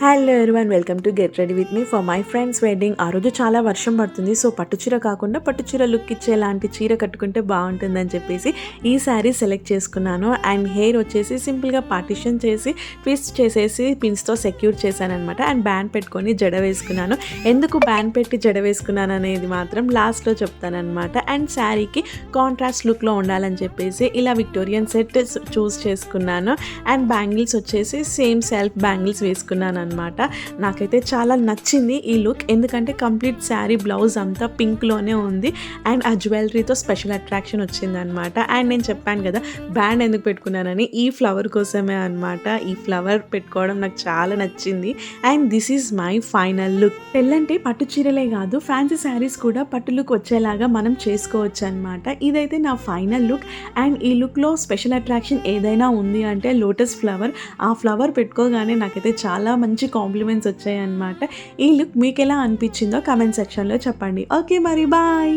Hello everyone, welcome to get ready with me for my friends wedding. ఆ రోజు చాలా వర్షం పడుతుంది. సో పట్టు చీర కాకుండా పట్టు చీర లుక్ ఇచ్చేలాంటి చీర కట్టుకుంటే బాగుంటుందని చెప్పేసి ఈ శారీ సెలెక్ట్ చేసుకున్నాను. అండ్ హెయిర్ వచ్చేసి సింపుల్గా పార్టిషన్ చేసి ట్విస్ట్ చేసేసి పిన్స్తో సెక్యూర్ చేశాను అనమాట. అండ్ బ్యాండ్ పెట్టుకొని జడ వేసుకున్నాను. ఎందుకు బ్యాండ్ పెట్టి జడ వేసుకున్నాను అనేది మాత్రం లాస్ట్లో చెప్తానమాట. అండ్ శారీకి కాంట్రాస్ట్ లుక్లో ఉండాలని చెప్పేసి ఇలా విక్టోరియన్ సెట్ చూస్ చేసుకున్నాను. అండ్ బ్యాంగిల్స్ వచ్చేసి సేమ్ సెల్ఫ్ బ్యాంగిల్స్ వేసుకున్నాను అనమాట. నాకైతే చాలా నచ్చింది ఈ లుక్, ఎందుకంటే కంప్లీట్ శారీ బ్లౌజ్ అంతా పింక్లోనే ఉంది. అండ్ ఆ జ్యువెలరీతో స్పెషల్ అట్రాక్షన్ వచ్చింది అనమాట. అండ్ నేను చెప్పాను కదా బ్యాండ్ ఎందుకు పెట్టుకున్నానని, ఈ ఫ్లవర్ కోసమే అనమాట. ఈ ఫ్లవర్ పెట్టుకోవడం నాకు చాలా నచ్చింది. And this is my final look. పెళ్ళంటే పట్టు చీరలే కాదు, ఫ్యాన్సీ శారీస్ కూడా పట్టు లుక్ వచ్చేలాగా మనం చేసుకోవచ్చు అనమాట. ఇదైతే నా ఫైనల్ లుక్. అండ్ ఈ లుక్లో స్పెషల్ అట్రాక్షన్ ఏదైనా ఉంది అంటే లోటస్ ఫ్లవర్. ఆ ఫ్లవర్ పెట్టుకోగానే నాకైతే చాలా మంచి కాంప్లిమెంట్స్ వచ్చాయి అనమాట. ఈ లుక్ మీకు ఎలా అనిపించిందో కామెంట్ సెక్షన్లో చెప్పండి. ఓకే మరి బాయ్.